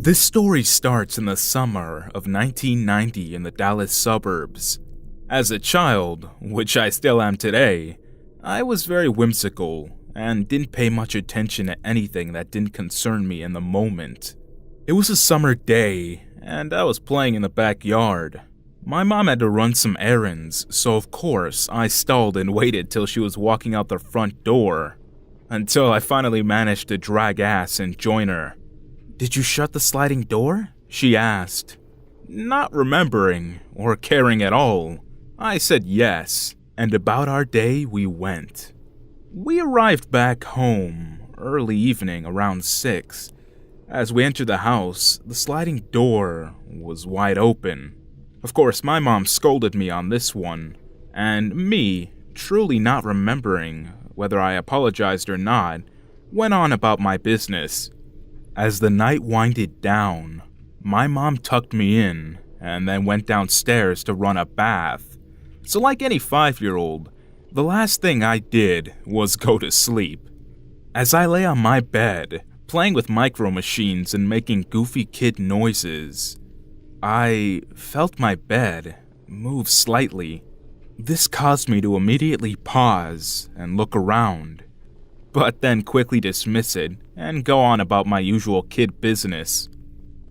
This story starts in the summer of 1990 in the Dallas suburbs. As a child, which I still am today, I was very whimsical and didn't pay much attention to anything that didn't concern me in the moment. It was a summer day, and I was playing in the backyard. My mom had to run some errands, so of course I stalled and waited till she was walking out the front door, until I finally managed to drag ass and join her. "Did you shut the sliding door?" she asked. Not remembering or caring at all, I said yes, and about our day we went. We arrived back home early evening around 6. As we entered the house, the sliding door was wide open. Of course, my mom scolded me on this one, and me, truly not remembering whether I apologized or not, went on about my business. As the night winded down, my mom tucked me in and then went downstairs to run a bath. So like any 5-year-old, the last thing I did was go to sleep. As I lay on my bed, playing with micro machines and making goofy kid noises, I felt my bed move slightly. This caused me to immediately pause and look around, but then quickly dismiss it and go on about my usual kid business.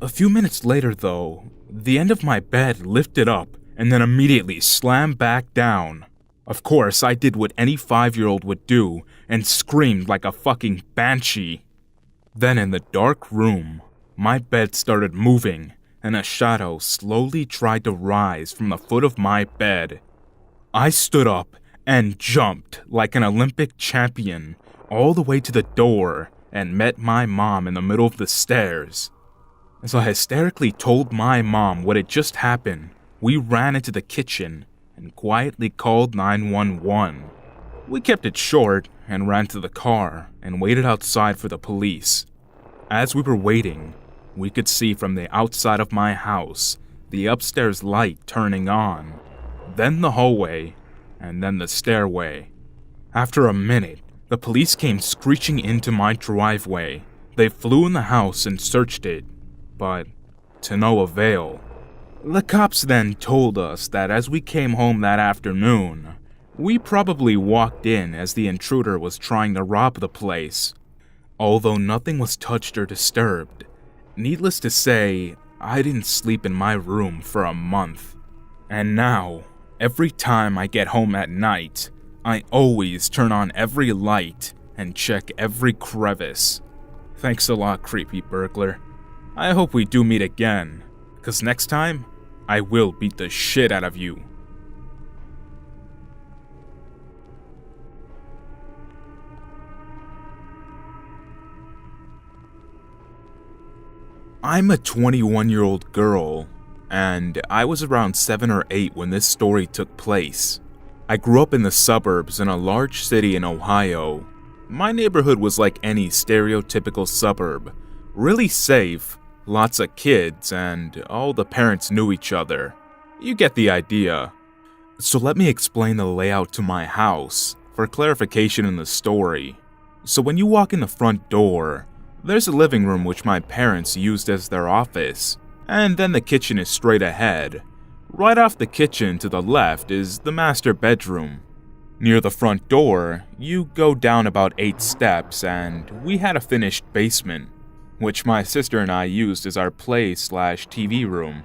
A few minutes later though, the end of my bed lifted up and then immediately slammed back down. Of course, I did what any 5-year-old would do and screamed like a fucking banshee. Then in the dark room, my bed started moving and a shadow slowly tried to rise from the foot of my bed. I stood up and jumped like an Olympic champion all the way to the door and met my mom in the middle of the stairs. As I hysterically told my mom what had just happened, we ran into the kitchen and quietly called 911. We kept it short and ran to the car and waited outside for the police. As we were waiting, we could see from the outside of my house the upstairs light turning on, then the hallway, and then the stairway. After a minute, the police came screeching into my driveway. They flew in the house and searched it, but to no avail. The cops then told us that as we came home that afternoon, we probably walked in as the intruder was trying to rob the place. Although nothing was touched or disturbed, needless to say, I didn't sleep in my room for a month. And now, every time I get home at night, I always turn on every light and check every crevice. Thanks a lot, creepy burglar. I hope we do meet again, 'cause next time, I will beat the shit out of you. I'm a 21-year-old girl, and I was around 7 or 8 when this story took place. I grew up in the suburbs in a large city in Ohio. My neighborhood was like any stereotypical suburb, really safe, lots of kids, and all the parents knew each other. You get the idea. So let me explain the layout to my house, for clarification in the story. So when you walk in the front door, there's a living room which my parents used as their office, and then the kitchen is straight ahead. Right off the kitchen to the left is the master bedroom. Near the front door, you go down about 8 steps and we had a finished basement, which my sister and I used as our play/TV room.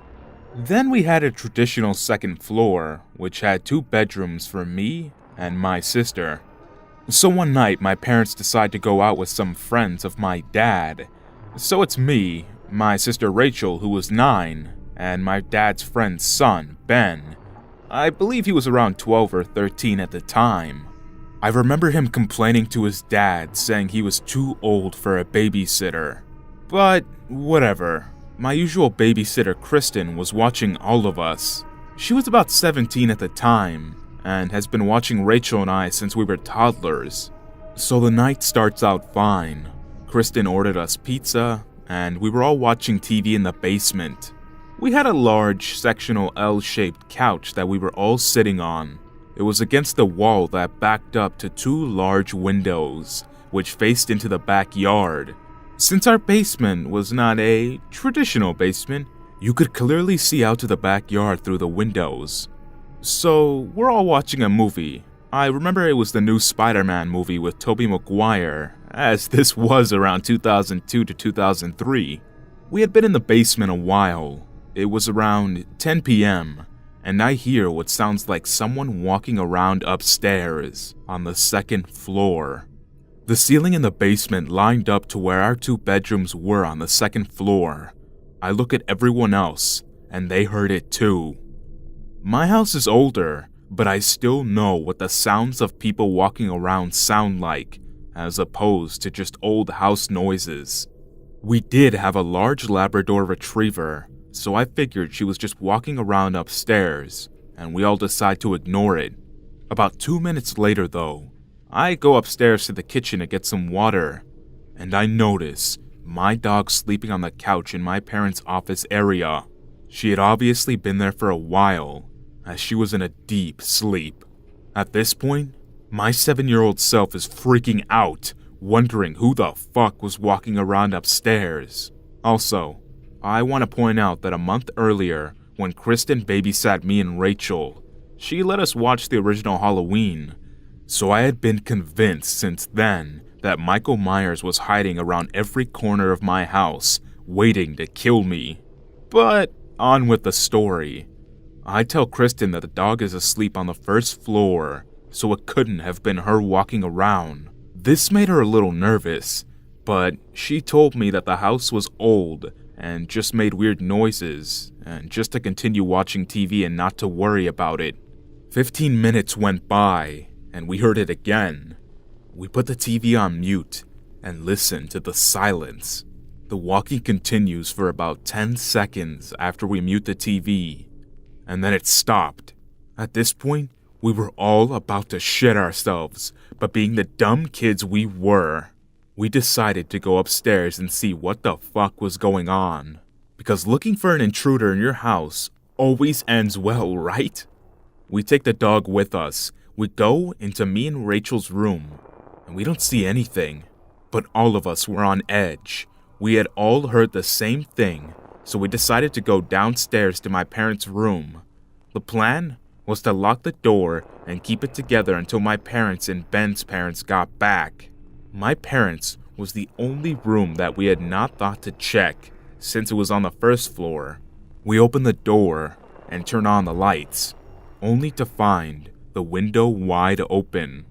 Then we had a traditional second floor, which had 2 bedrooms for me and my sister. So one night my parents decide to go out with some friends of my dad. So it's me, my sister Rachel, who was 9, and my dad's friend's son, Ben. I believe he was around 12 or 13 at the time. I remember him complaining to his dad, saying he was too old for a babysitter. But whatever, my usual babysitter Kristen was watching all of us. She was about 17 at the time, and has been watching Rachel and I since we were toddlers. So the night starts out fine. Kristen ordered us pizza, and we were all watching TV in the basement. We had a large, sectional L-shaped couch that we were all sitting on. It was against the wall that backed up to 2 large windows, which faced into the backyard. Since our basement was not a traditional basement, you could clearly see out to the backyard through the windows. So, we're all watching a movie. I remember it was the new Spider-Man movie with Tobey Maguire, as this was around 2002 to 2003. We had been in the basement a while. It was around 10 p.m., and I hear what sounds like someone walking around upstairs on the second floor. The ceiling in the basement lined up to where our 2 bedrooms were on the second floor. I look at everyone else, and they heard it too. My house is older, but I still know what the sounds of people walking around sound like, as opposed to just old house noises. We did have a large Labrador retriever, so I figured she was just walking around upstairs, and we all decide to ignore it. About 2 minutes later though, I go upstairs to the kitchen to get some water, and I notice my dog sleeping on the couch in my parents' office area. She had obviously been there for a while, as she was in a deep sleep. At this point, my 7-year-old self is freaking out, wondering who the fuck was walking around upstairs. Also, I want to point out that a month earlier, when Kristen babysat me and Rachel, she let us watch the original Halloween. So I had been convinced since then that Michael Myers was hiding around every corner of my house, waiting to kill me. But on with the story. I tell Kristen that the dog is asleep on the first floor, so it couldn't have been her walking around. This made her a little nervous, but she told me that the house was old and just made weird noises, and just to continue watching TV and not to worry about it. 15 minutes went by, and we heard it again. We put the TV on mute and listened to the silence. The walking continues for about 10 seconds after we mute the TV, and then it stopped. At this point, we were all about to shit ourselves, but being the dumb kids we were, we decided to go upstairs and see what the fuck was going on. Because looking for an intruder in your house always ends well, right? We take the dog with us. We go into me and Rachel's room, and we don't see anything, but all of us were on edge. We had all heard the same thing, so we decided to go downstairs to my parents' room. The plan was to lock the door and keep it together until my parents and Ben's parents got back. My parents was the only room that we had not thought to check, since it was on the first floor. We opened the door and turned on the lights, only to find the window wide open.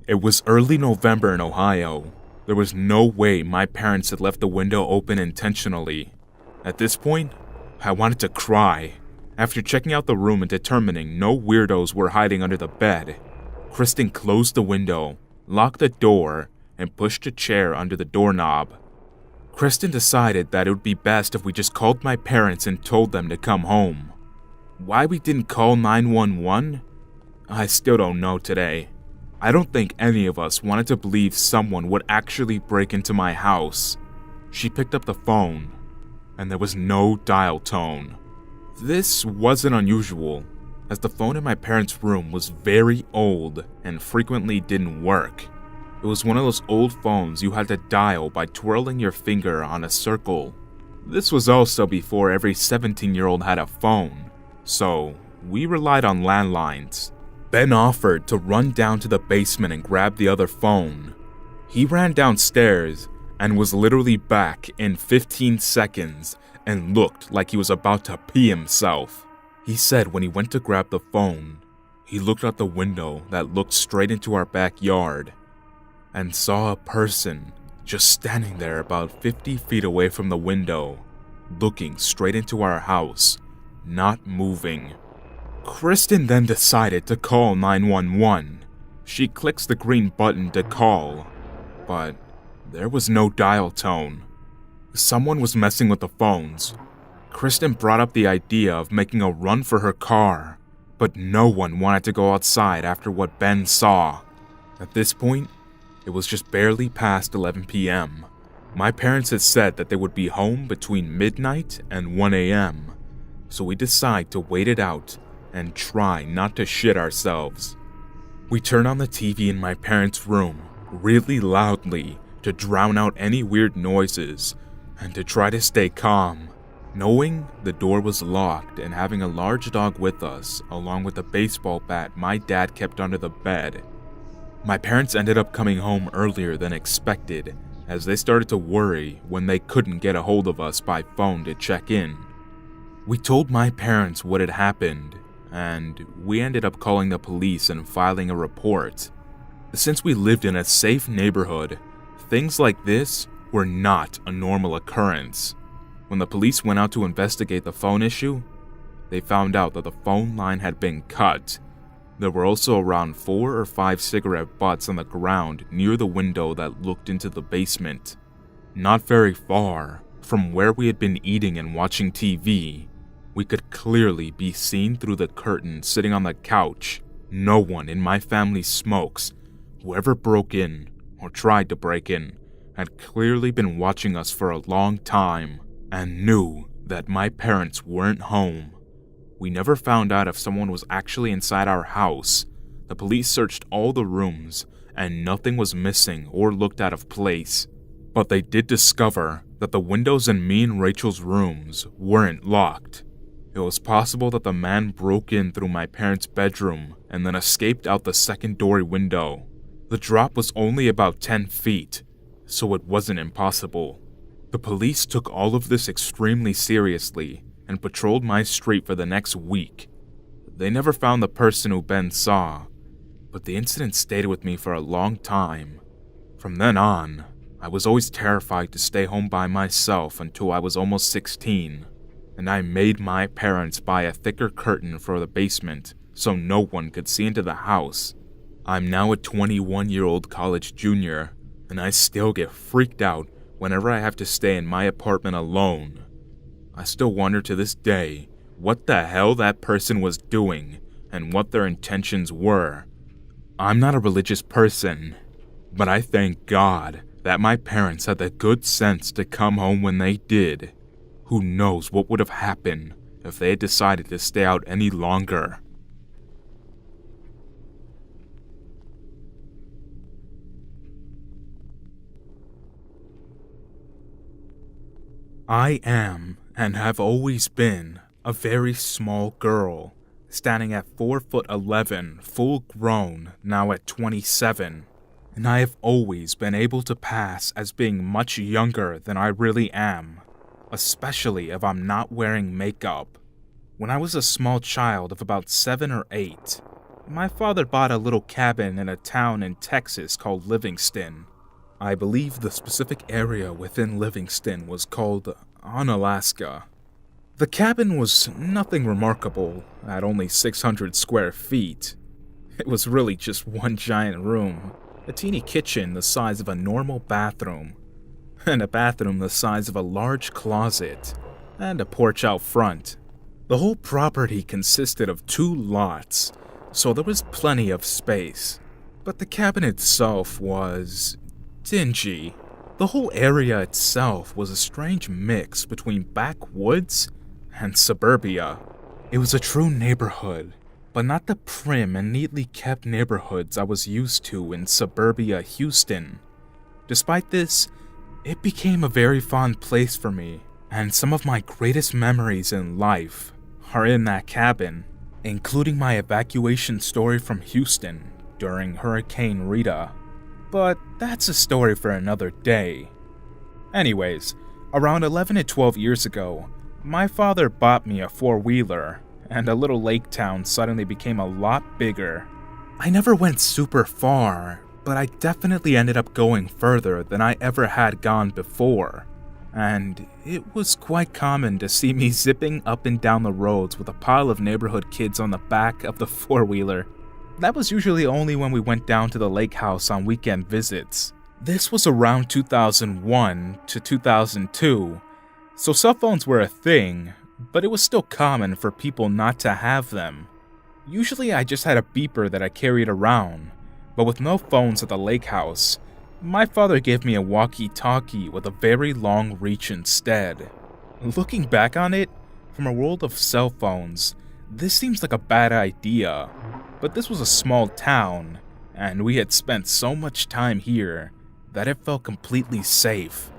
It was early November in Ohio. There was no way my parents had left the window open intentionally. At this point, I wanted to cry. After checking out the room and determining no weirdos were hiding under the bed, Kristen closed the window, locked the door, and pushed a chair under the doorknob. Kristen decided that it would be best if we just called my parents and told them to come home. Why we didn't call 911? I still don't know today. I don't think any of us wanted to believe someone would actually break into my house. She picked up the phone, and there was no dial tone. This wasn't unusual, as the phone in my parents' room was very old and frequently didn't work. It was one of those old phones you had to dial by twirling your finger on a circle. This was also before every 17-year-old had a phone, so we relied on landlines. Ben offered to run down to the basement and grab the other phone. He ran downstairs and was literally back in 15 seconds and looked like he was about to pee himself. He said when he went to grab the phone, he looked out the window that looked straight into our backyard and saw a person just standing there about 50 feet away from the window, looking straight into our house, not moving. Kristen then decided to call 911. She clicks the green button to call, but there was no dial tone. Someone was messing with the phones. Kristen brought up the idea of making a run for her car, but no one wanted to go outside after what Ben saw. At this point, it was just barely past 11 p.m. My parents had said that they would be home between midnight and 1 a.m., so we decide to wait it out and try not to shit ourselves. We turn on the TV in my parents' room really loudly, to drown out any weird noises and to try to stay calm, knowing the door was locked and having a large dog with us, along with a baseball bat my dad kept under the bed. My parents ended up coming home earlier than expected, as they started to worry when they couldn't get a hold of us by phone to check in. We told my parents what had happened, and we ended up calling the police and filing a report. Since we lived in a safe neighborhood, things like this were not a normal occurrence. When the police went out to investigate the phone issue, they found out that the phone line had been cut. There were also around 4 or 5 cigarette butts on the ground near the window that looked into the basement. Not very far from where we had been eating and watching TV, we could clearly be seen through the curtain sitting on the couch. No one in my family smokes. Whoever broke in or tried to break in had clearly been watching us for a long time and knew that my parents weren't home. We never found out if someone was actually inside our house. The police searched all the rooms and nothing was missing or looked out of place. But they did discover that the windows in me and Rachel's rooms weren't locked. It was possible that the man broke in through my parents' bedroom and then escaped out the second-story window. The drop was only about 10 feet, so it wasn't impossible. The police took all of this extremely seriously and patrolled my street for the next week. They never found the person who Ben saw, but the incident stayed with me for a long time. From then on, I was always terrified to stay home by myself until I was almost 16, and I made my parents buy a thicker curtain for the basement so no one could see into the house. I'm now a 21-year-old college junior, and I still get freaked out whenever I have to stay in my apartment alone. I still wonder to this day what the hell that person was doing and what their intentions were. I'm not a religious person, but I thank God that my parents had the good sense to come home when they did. Who knows what would have happened if they had decided to stay out any longer. I am, and have always been, a very small girl, standing at 4'11", full grown, now at 27, and I have always been able to pass as being much younger than I really am, especially if I'm not wearing makeup. When I was a small child of about 7 or 8, my father bought a little cabin in a town in Texas called Livingston. I believe the specific area within Livingston was called Onalaska. The cabin was nothing remarkable at only 600 square feet. It was really just one giant room, a teeny kitchen the size of a normal bathroom, and a bathroom the size of a large closet, and a porch out front. The whole property consisted of 2 lots, so there was plenty of space, but the cabin itself was dingy. The whole area itself was a strange mix between backwoods and suburbia. It was a true neighborhood, but not the prim and neatly kept neighborhoods I was used to in suburbia Houston. Despite this, it became a very fond place for me, and some of my greatest memories in life are in that cabin, including my evacuation story from Houston during Hurricane Rita. But that's a story for another day. Anyways, around 11 to 12 years ago, my father bought me a 4-wheeler, and a little lake town suddenly became a lot bigger. I never went super far, but I definitely ended up going further than I ever had gone before. And it was quite common to see me zipping up and down the roads with a pile of neighborhood kids on the back of the 4-wheeler. That was usually only when we went down to the lake house on weekend visits. This was around 2001 to 2002, so cell phones were a thing, but it was still common for people not to have them. Usually I just had a beeper that I carried around, but with no phones at the lake house, my father gave me a walkie-talkie with a very long reach instead. Looking back on it, from a world of cell phones, this seems like a bad idea, but this was a small town, and we had spent so much time here that it felt completely safe.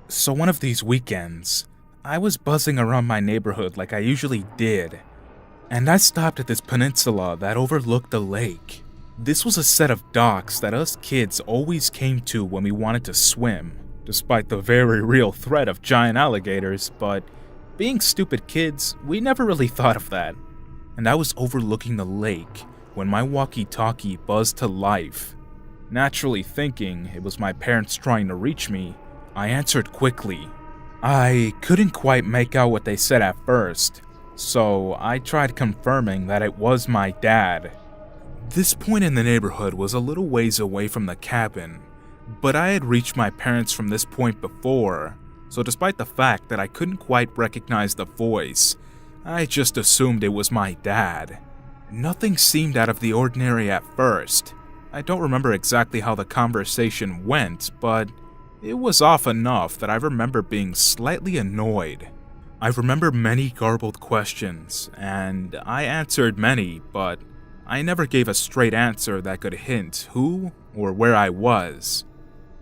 So one of these weekends, I was buzzing around my neighborhood like I usually did, and I stopped at this peninsula that overlooked the lake. This was a set of docks that us kids always came to when we wanted to swim, despite the very real threat of giant alligators, but being stupid kids, we never really thought of that. And I was overlooking the lake when my walkie-talkie buzzed to life. Naturally thinking it was my parents trying to reach me, I answered quickly. I couldn't quite make out what they said at first, so I tried confirming that it was my dad. This point in the neighborhood was a little ways away from the cabin, but I had reached my parents from this point before, so despite the fact that I couldn't quite recognize the voice, I just assumed it was my dad. Nothing seemed out of the ordinary at first. I don't remember exactly how the conversation went, but it was off enough that I remember being slightly annoyed. I remember many garbled questions, and I answered many, but I never gave a straight answer that could hint who or where I was.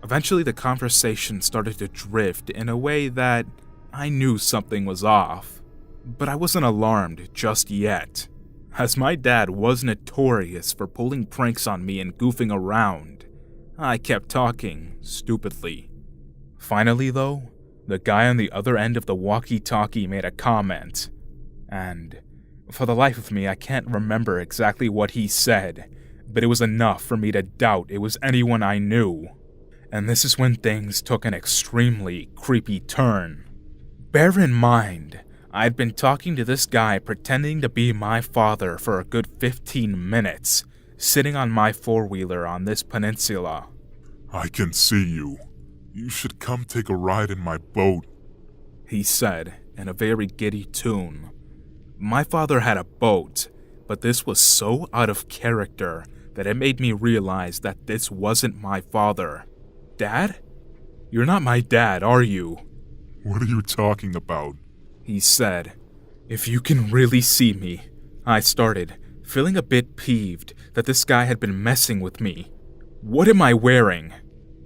Eventually the conversation started to drift in a way that I knew something was off, but I wasn't alarmed just yet, as my dad was notorious for pulling pranks on me and goofing around. I kept talking, stupidly. Finally though, the guy on the other end of the walkie-talkie made a comment, and for the life of me I can't remember exactly what he said, but it was enough for me to doubt it was anyone I knew. And this is when things took an extremely creepy turn. Bear in mind, I'd been talking to this guy pretending to be my father for a good 15 minutes, sitting on my four-wheeler on this peninsula. "I can see you. You should come take a ride in my boat," he said in a very giddy tune. My father had a boat, but this was so out of character that it made me realize that this wasn't my father. "Dad? You're not my dad, are you?" "What are you talking about?" he said. "If you can really see me," I started, feeling a bit peeved that this guy had been messing with me. "What am I wearing?"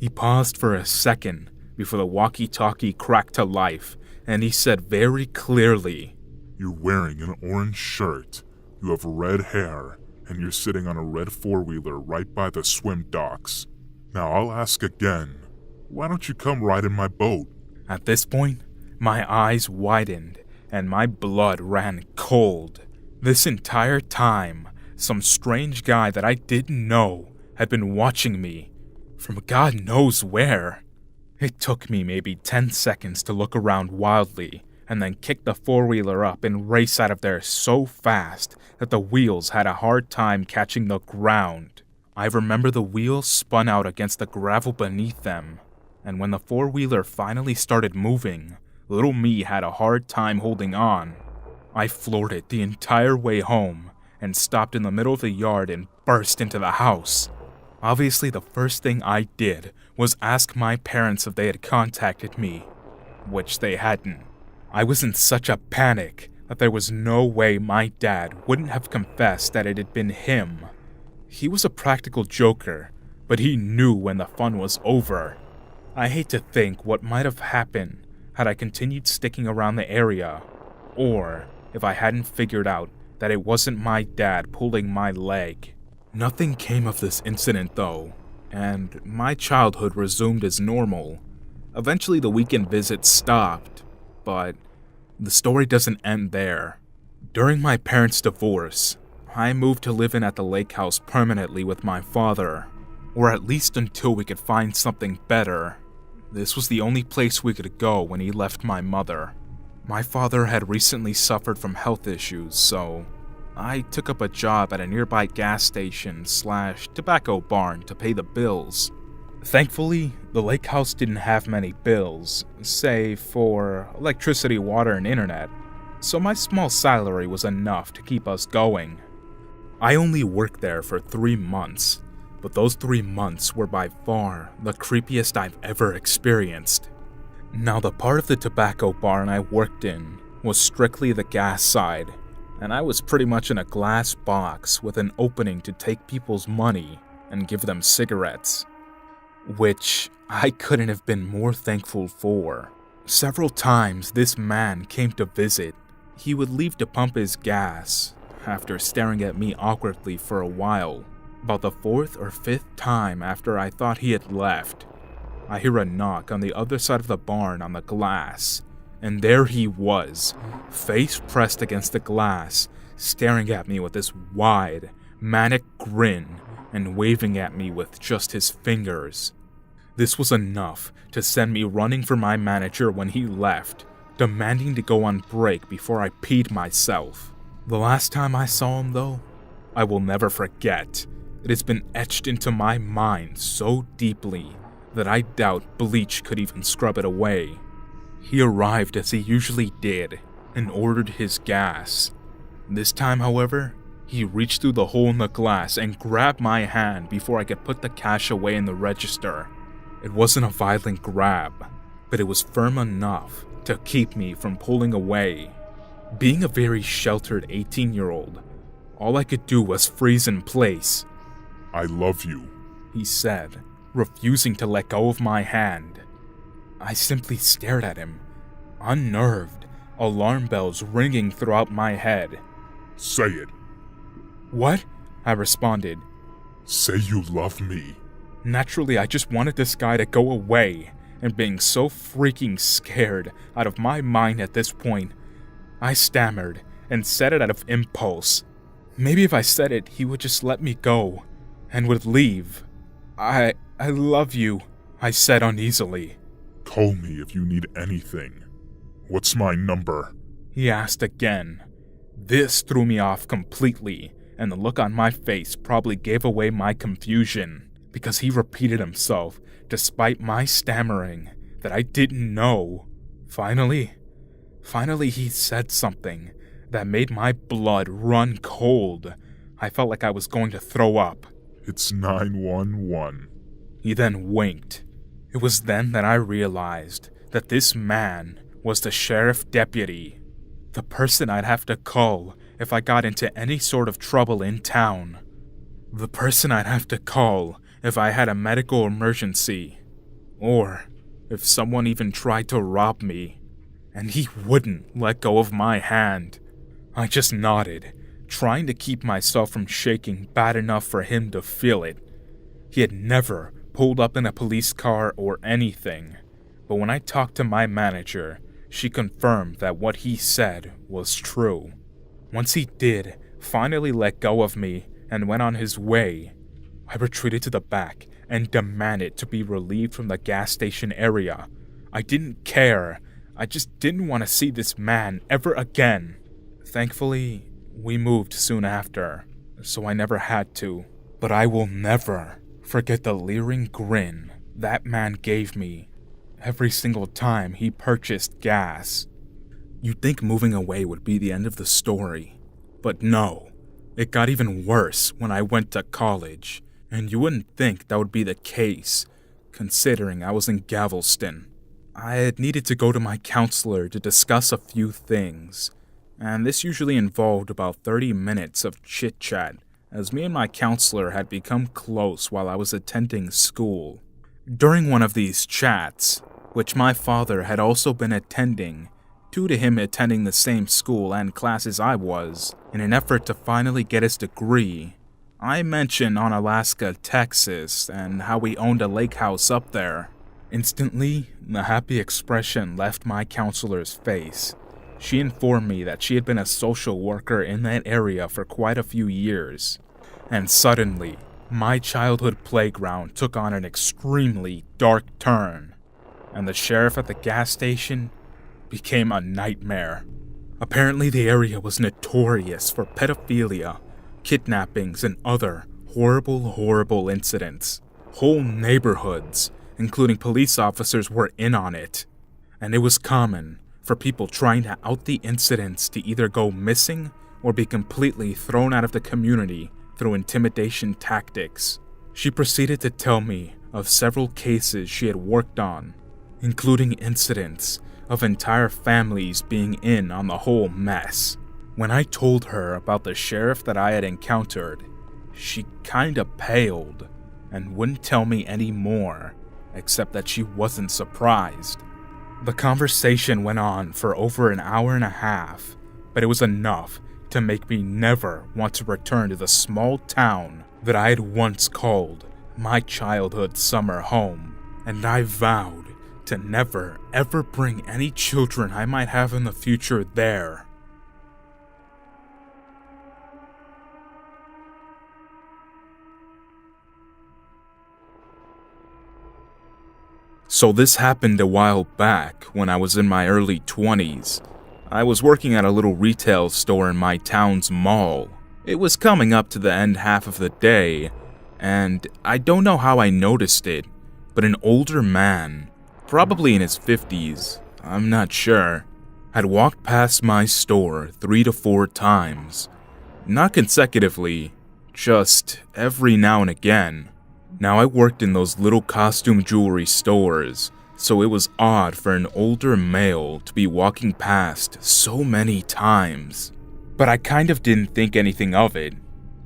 He paused for a second before the walkie-talkie cracked to life, and he said very clearly, "You're wearing an orange shirt, you have red hair, and you're sitting on a red four-wheeler right by the swim docks. Now I'll ask again, why don't you come ride in my boat?" At this point, my eyes widened and my blood ran cold. This entire time, some strange guy that I didn't know had been watching me from God knows where. It took me maybe 10 seconds to look around wildly and then kick the four-wheeler up and race out of there so fast that the wheels had a hard time catching the ground. I remember the wheels spun out against the gravel beneath them, and when the four-wheeler finally started moving, little me had a hard time holding on. I floored it the entire way home and stopped in the middle of the yard and burst into the house. Obviously, the first thing I did was ask my parents if they had contacted me, which they hadn't. I was in such a panic that there was no way my dad wouldn't have confessed that it had been him. He was a practical joker, but he knew when the fun was over. I hate to think what might have happened had I continued sticking around the area, or if I hadn't figured out that it wasn't my dad pulling my leg. Nothing came of this incident though, and my childhood resumed as normal. Eventually the weekend visits stopped, but the story doesn't end there. During my parents' divorce, I moved to live in at the lake house permanently with my father, or at least until we could find something better. This was the only place we could go when he left my mother. My father had recently suffered from health issues, so I took up a job at a nearby gas station / tobacco barn to pay the bills. Thankfully, the lake house didn't have many bills, save for electricity, water, and internet, so my small salary was enough to keep us going. I only worked there for 3 months, but those 3 months were by far the creepiest I've ever experienced. Now, the part of the tobacco barn I worked in was strictly the gas side, and I was pretty much in a glass box with an opening to take people's money and give them cigarettes. which I couldn't have been more thankful for. Several times this man came to visit. He would leave to pump his gas, after staring at me awkwardly for a while. About the fourth or fifth time after I thought he had left, I hear a knock on the other side of the barn on the glass, and there he was, face pressed against the glass, staring at me with this wide, manic grin and waving at me with just his fingers. This was enough to send me running for my manager when he left, demanding to go on break before I peed myself. The last time I saw him, though, I will never forget. It has been etched into my mind so deeply that I doubt bleach could even scrub it away. He arrived as he usually did and ordered his gas. This time, however, he reached through the hole in the glass and grabbed my hand before I could put the cash away in the register. It wasn't a violent grab, but it was firm enough to keep me from pulling away. Being a very sheltered 18-year-old, all I could do was freeze in place. "I love you," he said, refusing to let go of my hand. I simply stared at him, unnerved, alarm bells ringing throughout my head. "Say it." "What?" I responded. "Say you love me." Naturally, I just wanted this guy to go away, and being so freaking scared out of my mind at this point, I stammered and said it out of impulse. Maybe if I said it, he would just let me go and would leave. I love you," I said uneasily. "Call me if you need anything. What's my number?" he asked again. This threw me off completely, and the look on my face probably gave away my confusion, because he repeated himself, despite my stammering, that I didn't know. Finally he said something that made my blood run cold. I felt like I was going to throw up. "It's 911. He then winked. It was then that I realized that this man was the sheriff deputy, the person I'd have to call if I got into any sort of trouble in town. The person I'd have to call if I had a medical emergency, or if someone even tried to rob me. And he wouldn't let go of my hand. I just nodded, trying to keep myself from shaking bad enough for him to feel it. He had never pulled up in a police car or anything, but when I talked to my manager, she confirmed that what he said was true. Once he did finally let go of me and went on his way, I retreated to the back and demanded to be relieved from the gas station area. I didn't care. I just didn't want to see this man ever again. Thankfully, we moved soon after, so I never had to. But I will never forget the leering grin that man gave me every single time he purchased gas. You'd think moving away would be the end of the story, but no. It got even worse when I went to college, and you wouldn't think that would be the case, considering I was in Galveston. I had needed to go to my counselor to discuss a few things, and this usually involved about 30 minutes of chit-chat, as me and my counselor had become close while I was attending school. During one of these chats, which my father had also been attending, due to him attending the same school and classes I was, in an effort to finally get his degree, I mentioned Onalaska, Texas, and how we owned a lake house up there. Instantly, the happy expression left my counselor's face. She informed me that she had been a social worker in that area for quite a few years. And suddenly, my childhood playground took on an extremely dark turn, and the sheriff at the gas station became a nightmare. Apparently the area was notorious for pedophilia, kidnappings, and other horrible incidents. Whole neighborhoods, including police officers, were in on it, and it was common for people trying to out the incidents to either go missing or be completely thrown out of the community through intimidation tactics. She proceeded to tell me of several cases she had worked on, including incidents of entire families being in on the whole mess. When I told her about the sheriff that I had encountered, she kinda paled. and wouldn't tell me any more, except that she wasn't surprised. The conversation went on for over an hour and a half, but it was enough to make me never want to return to the small town that I had once called my childhood summer home, and I vowed to never ever bring any children I might have in the future there. So this happened a while back when I was in my early 20s. I was working at a little retail store in my town's mall. It was coming up to the end half of the day, and I don't know how I noticed it, but an older man, probably in his 50s, I'm not sure, had walked past my store 3 to 4 times. Not consecutively, just every now and again. Now, I worked in those little costume jewelry stores, so it was odd for an older male to be walking past so many times. But I kind of didn't think anything of it.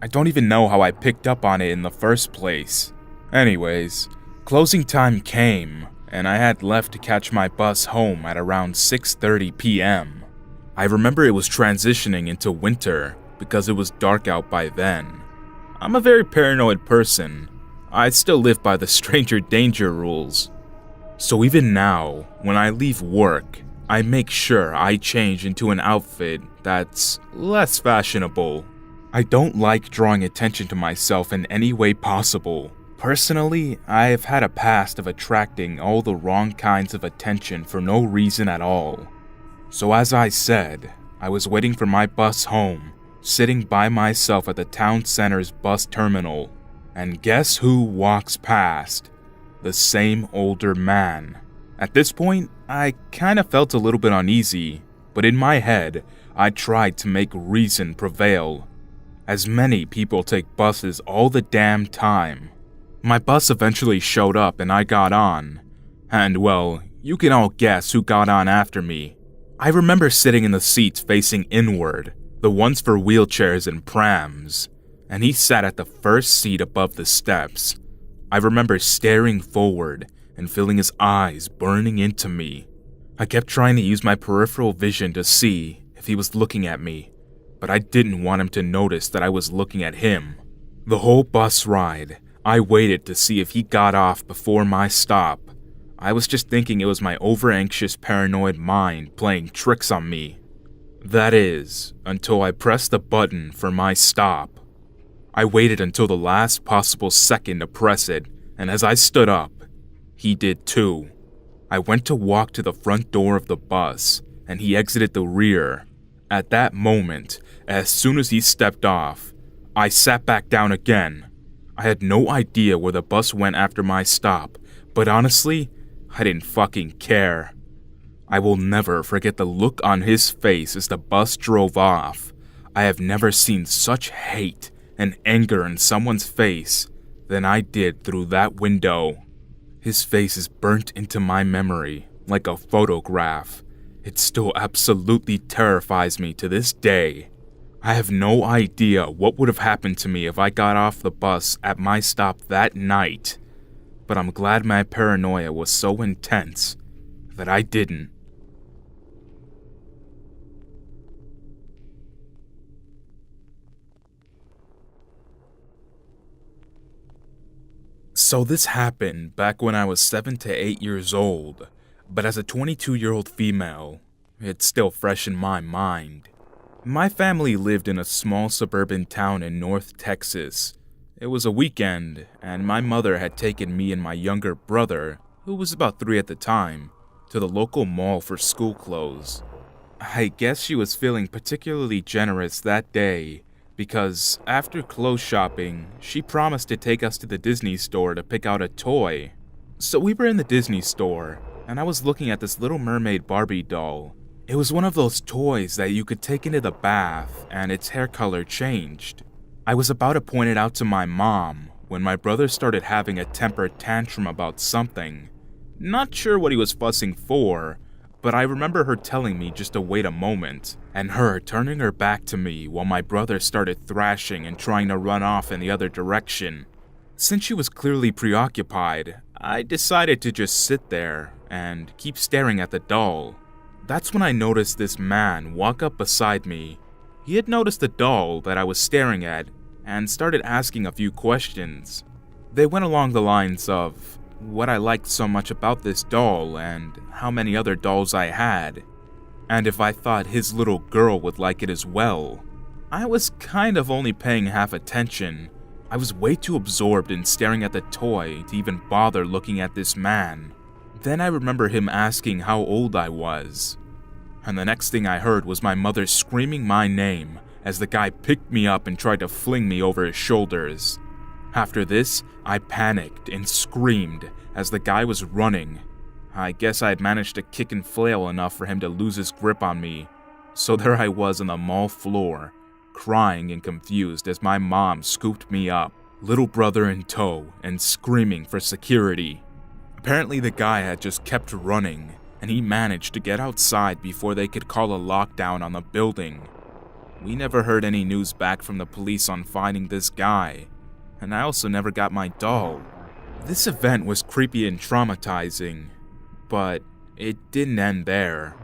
I don't even know how I picked up on it in the first place. Anyways, closing time came, and I had left to catch my bus home at around 6:30 p.m. I remember it was transitioning into winter because it was dark out by then. I'm a very paranoid person. I still live by the stranger danger rules. So even now, when I leave work, I make sure I change into an outfit that's less fashionable. I don't like drawing attention to myself in any way possible. Personally, I have had a past of attracting all the wrong kinds of attention for no reason at all. So as I said, I was waiting for my bus home, sitting by myself at the town center's bus terminal. And guess who walks past? The same older man. At this point, I kind of felt a little bit uneasy, but in my head, I tried to make reason prevail. As many people take buses all the damn time. My bus eventually showed up and I got on. And well, you can all guess who got on after me. I remember sitting in the seats facing inward, the ones for wheelchairs and prams. And he sat at the first seat above the steps. I remember staring forward and feeling his eyes burning into me. I kept trying to use my peripheral vision to see if he was looking at me, but I didn't want him to notice that I was looking at him. The whole bus ride, I waited to see if he got off before my stop. I was just thinking it was my over-anxious paranoid mind playing tricks on me. That is, until I pressed the button for my stop. I waited until the last possible second to press it, and as I stood up, he did too. I went to walk to the front door of the bus, and he exited the rear. At that moment, as soon as he stepped off, I sat back down again. I had no idea where the bus went after my stop, but honestly, I didn't fucking care. I will never forget the look on his face as the bus drove off. I have never seen such hate and anger in someone's face than I did through that window. His face is burnt into my memory like a photograph. It still absolutely terrifies me to this day. I have no idea what would have happened to me if I got off the bus at my stop that night, but I'm glad my paranoia was so intense that I didn't. So this happened back when I was 7 to 8 years old, but as a 22-year-old female, it's still fresh in my mind. My family lived in a small suburban town in North Texas. It was a weekend, and my mother had taken me and my younger brother, who was about 3 at the time, to the local mall for school clothes. I guess she was feeling particularly generous that day, because after clothes shopping, she promised to take us to the Disney store to pick out a toy. So we were in the Disney store, and I was looking at this Little Mermaid Barbie doll. It was one of those toys that you could take into the bath and its hair color changed. I was about to point it out to my mom when my brother started having a temper tantrum about something. Not sure what he was fussing for, but I remember her telling me just to wait a moment, and her turning her back to me while my brother started thrashing and trying to run off in the other direction. Since she was clearly preoccupied, I decided to just sit there and keep staring at the doll. That's when I noticed this man walk up beside me. He had noticed the doll that I was staring at and started asking a few questions. They went along the lines of what I liked so much about this doll and how many other dolls I had, and if I thought his little girl would like it as well. I was kind of only paying half attention. I was way too absorbed in staring at the toy to even bother looking at this man. Then I remember him asking how old I was, and the next thing I heard was my mother screaming my name as the guy picked me up and tried to fling me over his shoulders. After this, I panicked and screamed as the guy was running. I guess I had managed to kick and flail enough for him to lose his grip on me. So there I was on the mall floor, crying and confused as my mom scooped me up, little brother in tow, and screaming for security. Apparently the guy had just kept running, and he managed to get outside before they could call a lockdown on the building. We never heard any news back from the police on finding this guy, and I also never got my doll. This event was creepy and traumatizing, but it didn't end there.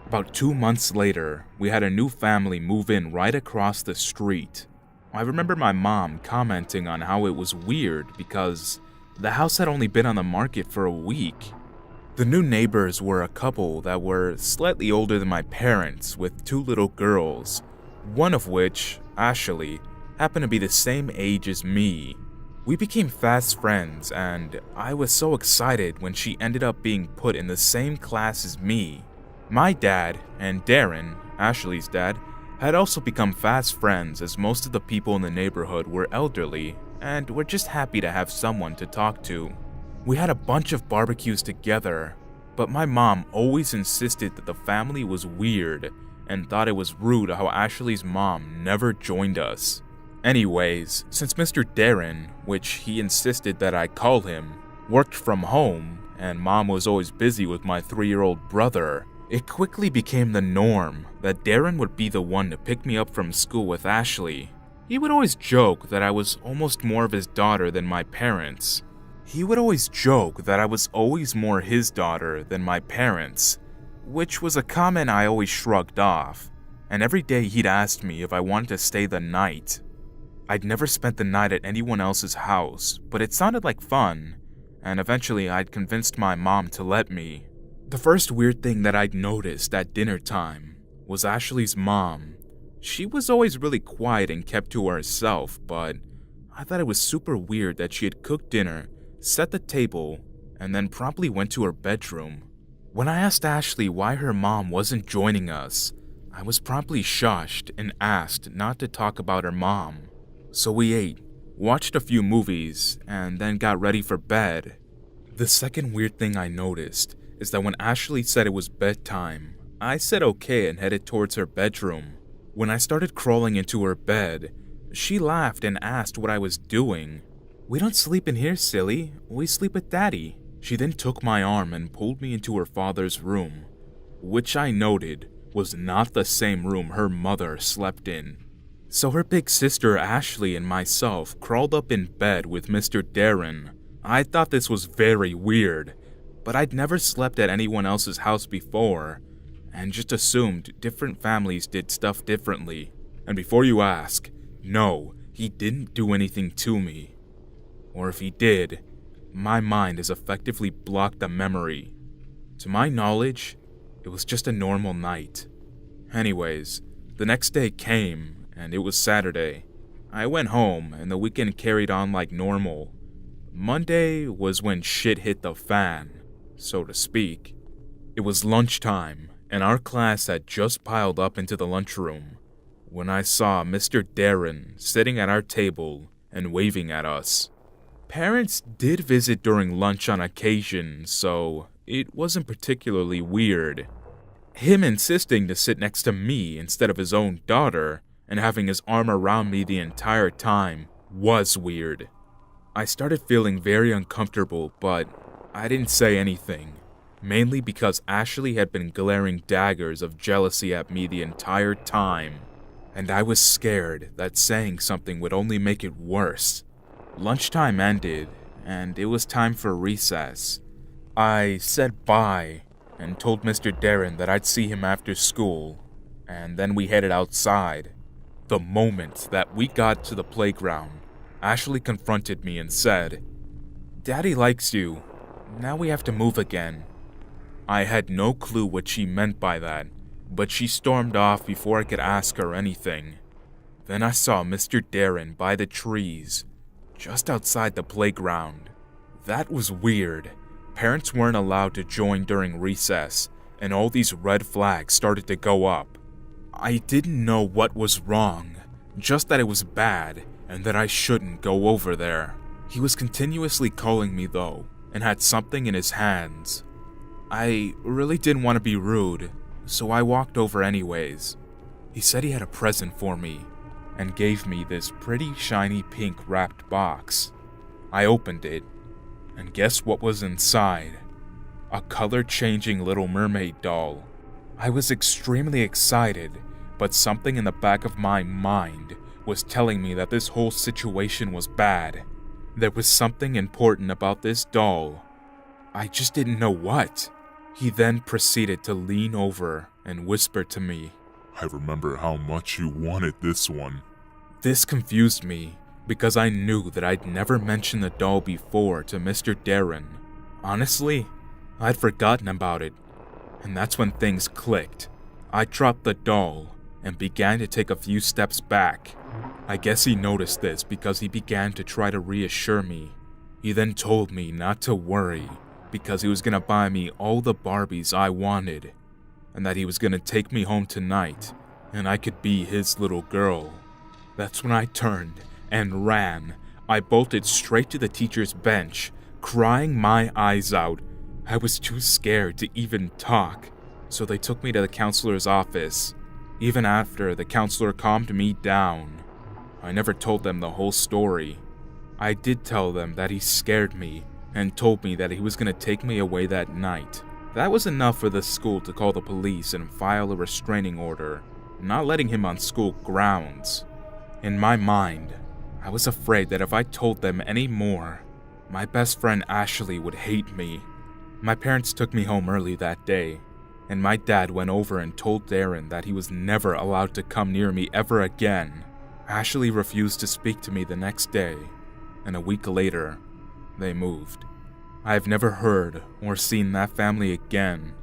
About 2 months later, we had a new family move in right across the street. I remember my mom commenting on how it was weird because the house had only been on the market for a week. The new neighbors were a couple that were slightly older than my parents with 2 little girls, one of which, Ashley, happened to be the same age as me. We became fast friends, and I was so excited when she ended up being put in the same class as me. My dad and Darren, Ashley's dad, had also become fast friends as most of the people in the neighborhood were elderly and were just happy to have someone to talk to. We had a bunch of barbecues together, but my mom always insisted that the family was weird and thought it was rude how Ashley's mom never joined us. Anyways, since Mr. Darren, which he insisted that I call him, worked from home and mom was always busy with my 3-year-old brother, it quickly became the norm that Darren would be the one to pick me up from school with Ashley. He would always joke that I was almost more of his daughter than my parents. He would always joke that I was always more his daughter than my parents, which was a comment I always shrugged off, and every day he'd ask me if I wanted to stay the night. I'd never spent the night at anyone else's house, but it sounded like fun, and eventually I'd convinced my mom to let me. The first weird thing that I'd noticed at dinner time was Ashley's mom. She was always really quiet and kept to herself, but I thought it was super weird that she had cooked dinner, set the table, and then promptly went to her bedroom. When I asked Ashley why her mom wasn't joining us, I was promptly shushed and asked not to talk about her mom. So we ate, watched a few movies, and then got ready for bed. The second weird thing I noticed is that when Ashley said it was bedtime, I said okay and headed towards her bedroom. When I started crawling into her bed, she laughed and asked what I was doing. "We don't sleep in here, silly. We sleep with Daddy." She then took my arm and pulled me into her father's room, which I noted was not the same room her mother slept in. So her big sister Ashley and myself crawled up in bed with Mr. Darren. I thought this was very weird, but I'd never slept at anyone else's house before, and just assumed different families did stuff differently. And before you ask, no, he didn't do anything to me. Or if he did, my mind has effectively blocked the memory. To my knowledge, it was just a normal night. Anyways, the next day came, and it was Saturday. I went home, and the weekend carried on like normal. Monday was when shit hit the fan, so to speak. It was lunchtime, and our class had just piled up into the lunchroom when I saw Mr. Darren sitting at our table and waving at us. Parents did visit during lunch on occasion, so it wasn't particularly weird. Him insisting to sit next to me instead of his own daughter and having his arm around me the entire time was weird. I started feeling very uncomfortable, but I didn't say anything, mainly because Ashley had been glaring daggers of jealousy at me the entire time, and I was scared that saying something would only make it worse. Lunchtime ended, and it was time for recess. I said bye and told Mr. Darren that I'd see him after school, and then we headed outside. The moment that we got to the playground, Ashley confronted me and said, "Daddy likes you. Now we have to move again." I had no clue what she meant by that, but she stormed off before I could ask her anything. Then I saw Mr. Darren by the trees, just outside the playground. That was weird. Parents weren't allowed to join during recess, and all these red flags started to go up. I didn't know what was wrong, just that it was bad, and that I shouldn't go over there. He was continuously calling me though, and had something in his hands. I really didn't want to be rude, so I walked over anyways. He said he had a present for me, and gave me this pretty shiny pink wrapped box. I opened it, and guess what was inside? A color-changing Little Mermaid doll. I was extremely excited, but something in the back of my mind was telling me that this whole situation was bad. There was something important about this doll. I just didn't know what. He then proceeded to lean over and whisper to me, "I remember how much you wanted this one." This confused me because I knew that I'd never mentioned the doll before to Mr. Darren. Honestly, I'd forgotten about it, and that's when things clicked. I dropped the doll and began to take a few steps back. I guess he noticed this because he began to try to reassure me. He then told me not to worry because he was gonna buy me all the Barbies I wanted, and that he was gonna take me home tonight and I could be his little girl. That's when I turned and ran. I bolted straight to the teacher's bench, crying my eyes out. I was too scared to even talk, so they took me to the counselor's office. Even after the counselor calmed me down, I never told them the whole story. I did tell them that he scared me and told me that he was going to take me away that night. That was enough for the school to call the police and file a restraining order, not letting him on school grounds. In my mind, I was afraid that if I told them any more, my best friend Ashley would hate me. My parents took me home early that day, and my dad went over and told Darren that he was never allowed to come near me ever again. Ashley refused to speak to me the next day, and a week later, they moved. I've never heard or seen that family again.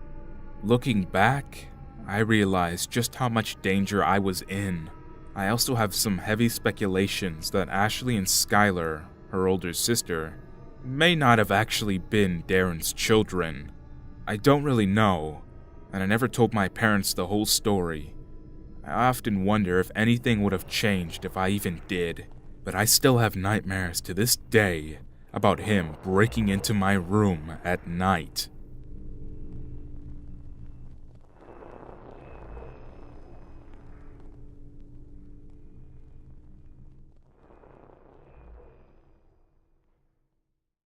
Looking back, I realized just how much danger I was in. I also have some heavy speculations that Ashley and Skylar, her older sister, may not have actually been Darren's children. I don't really know, and I never told my parents the whole story. I often wonder if anything would have changed if I even did, but I still have nightmares to this day about him breaking into my room at night.